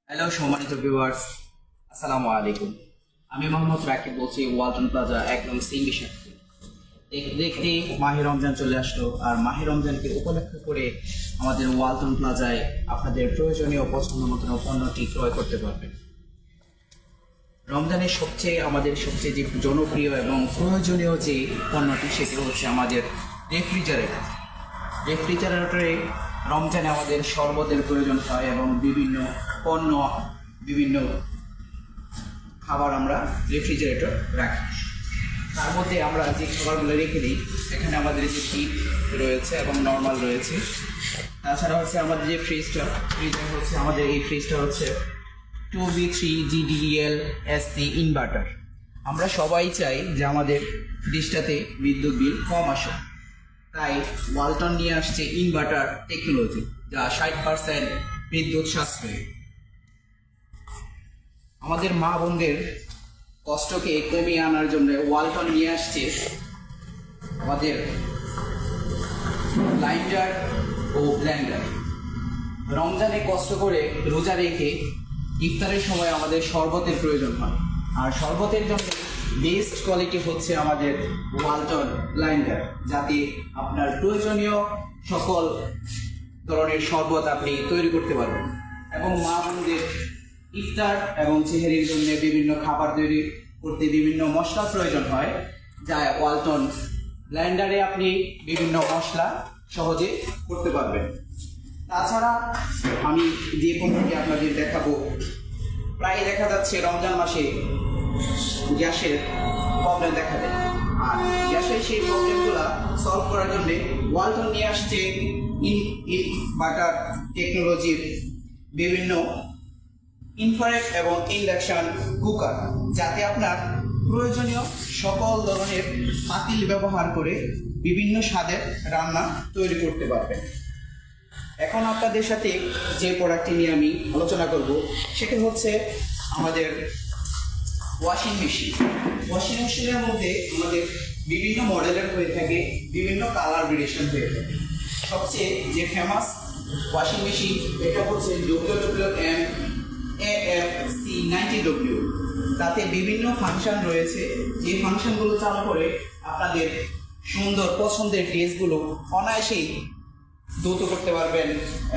Hello সম্মানিত viewers, আসসালামু আলাইকুম। আমি মোহাম্মদ রাকিব বলছি, ওয়ালটন প্লাজা একদম সিঙ্গি সাথে। দেখতে মাহে রমজান চলে আসলো, আর মাহে রমজানকে উপলক্ষ করে আমাদের ওয়ালটন প্লাজায় আপনাদের প্রয়োজনীয় পছন্দ মতো পণ্যটি ক্রয় করতে পারবেন। রমজানের আমাদের সবচেয়ে যে জনপ্রিয় এবং প্রয়োজনীয় যে পণ্যটি সেটি হচ্ছে আমাদের রেফ্রিজারেটর। রেফ্রিজারেটরে রমজানে আমাদের শরবতের প্রয়োজন হয় এবং বিভিন্ন পণ্য, বিভিন্ন খাবার আমরা রেফ্রিজারেটর রাখি। তার মধ্যে আমরা যে খাবারগুলো রেখে দিই সেখানে আমাদের যে ডিপ রয়েছে এবং নর্মাল রয়েছে। তাছাড়া হচ্ছে আমাদের যে ফ্রিজটা হচ্ছে আমাদের এই ফ্রিজটা হচ্ছে 2V3 GDDL SC ইনভার্টার। আমরা সবাই চাই যে আমাদের ফ্রিজটাতে বিদ্যুৎ বিল কম আসে, তাই ওয়ালটন নিয়ে আসছে ইনভার্টার টেকনোলজি, যা 60% বিদ্যুৎ সাশ্রয়ী। আমাদের মা বোনদের কষ্টকে কমিয়ে আনার জন্য ওয়ালটন নিয়ে আসছে আমাদের গ্রাইন্ডার ও ব্লেন্ডার। রমজানে কষ্ট করে রোজা রেখে ইফতারের সময় আমাদের শরবতের প্রয়োজন হয়, আর শরবতের জন্য বেস্ট কোয়ালিটি হচ্ছে আমাদের ওয়ালটন ব্লেন্ডার, যাতে আপনার প্রয়োজনীয় সকল ধরনের শরবত আপনি তৈরি করতে পারবেন। এবং মা বোনদের ইফতার এবং সেহরির জন্য বিভিন্ন খাবার তৈরি করতে বিভিন্ন মশলা প্রয়োজন হয়, যা ওয়ালটন ব্লেন্ডারে আপনি বিভিন্ন মশলা সহজে করতে পারবেন। তাছাড়া আমি যে পণ্যটি আপনাদের দেখাবো, প্রায় দেখা যাচ্ছে রমজান মাসে গ্যাসের প্রবলেম দেখা দেয়, আর গ্যাসের সেই প্রবলেমগুলো সলভ করার জন্য ওয়ালটন নিয়ে আসছে ইনভার্টার টেকনোলজির বিভিন্ন ইনফ্রারেড এবং ইন্ডাকশন কুকার, যাতে আপনার প্রয়োজনীয় সকল ধরনের পাতিল ব্যবহার করে বিভিন্ন স্বাদের রান্না তৈরি করতে পারবেন। এখন আপনাদের সাথে যে প্রোডাক্টটি নিয়ে আমি আলোচনা করব সেটা হচ্ছে আমাদের ওয়াশিং মেশিন। ওয়াশিং মেশিনের মধ্যে আমাদের বিভিন্ন মডেলের হয়ে থাকে, বিভিন্ন কালার ভেরিয়েশন হয়ে থাকে। সবচেয়ে যে ফেমাস ওয়াশিং মেশিন এটা হচ্ছে WWM AFC90W। তাতে বিভিন্ন ফাংশন রয়েছে, যে ফাংশনগুলো চালু করে আপনাদের সুন্দর পছন্দের ড্রেসগুলো অনায়াসেই দ্রুত করতে পারবেন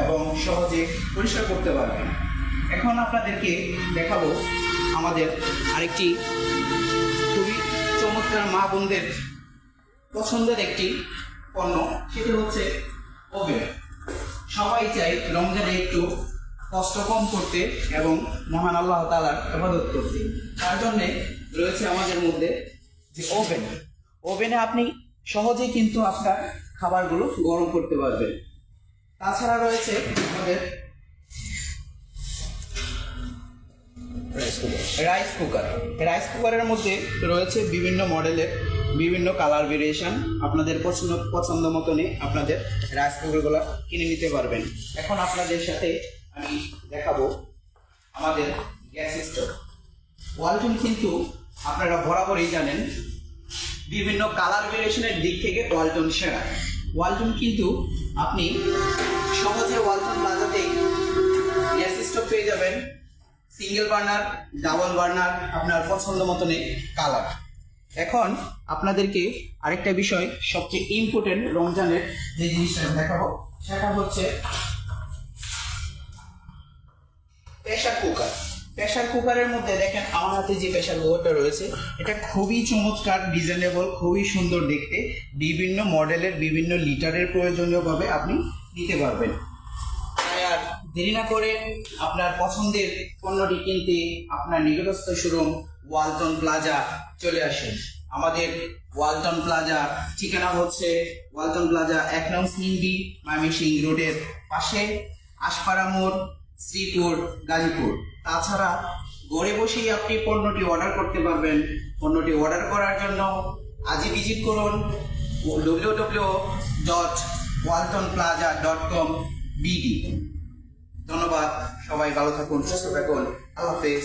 এবং সহজে পরিষ্কার করতে পারবেন। এখন আপনাদেরকে দেখাবো আমাদের আরেকটি খুবই চমৎকার মা বোনদের পছন্দের একটি পণ্য, সেটি হচ্ছে ওভেন। সবাই চাই রমজানে একটু কষ্ট কম করতে এবং মহান আল্লাহ তাআলার ইবাদত করতে। তার জন্যে রয়েছে আমাদের মধ্যে যে ওভেনে আপনি সহজেই কিন্তু আপনার খাবারগুলো গরম করতে পারবেন। তাছাড়া রয়েছে আমাদের রাইস কুকারের মধ্যে রয়েছে বিভিন্ন মডেলের বিভিন্ন কালার ভেরিয়েশন। আপনাদের পছন্দ মতনই আপনাদের রাইস কুকারগুলো কিনে নিতে পারবেন। এখন আপনাদের সাথে আমি দেখাবো আমাদের গ্যাস স্টোভ। ওয়ালটন কিন্তু আপনারা বরাবরই জানেন বিভিন্ন কালার ভেরিয়েশনের দিক থেকে ওয়ালটন সেরা। ওয়ালটন কিন্তু আপনি সহজে ওয়ালটন প্লাজাতেই গ্যাস স্টোভ পেয়ে যাবেন, সিঙ্গেল বার্নার, ডাবল বার্নার, আপনার পছন্দ মতনে কালার। এখন আপনাদেরকে আরেকটা বিষয়, সবচেয়ে ইম্পর্টেন্ট রমজানের যে জিনিসটা দেখাবো সেটা হচ্ছে প্রেসার কুকারের মধ্যে দেখেন আমার হাতে যে প্রেসার কুকারটা রয়েছে, এটা খুবই চমৎকার, ডিজাইনেবল, খুবই সুন্দর দেখতে। বিভিন্ন মডেলের বিভিন্ন লিটারের প্রয়োজনীয়ভাবে আপনি নিতে পারবেন। তাই আর দেরি না করে আপনার পছন্দের পণ্যটি কিনতে আপনার নিকটস্থ শোরুম ওয়ালটন প্লাজা চলে আসুন। আমাদের ওয়ালটন প্লাজা ঠিকানা হচ্ছে ওয়ালটন প্লাজা 1 নং সিন্ডি ময়মনসিংহ রোডের পাশে, আশপাড়া মোড়, শ্রীপুর, গাজীপুর। তাছাড়া ঘরে বসেই আপনি পণ্যটি অর্ডার করতে পারবেন। পণ্যটি অর্ডার করার জন্য আজই ভিজিট করুন www.waltonplaza.com/bd। ধন্যবাদ, সবাই ভালো থাকুন, সুস্থ থাকুন, আল্লাহ হাফেজ।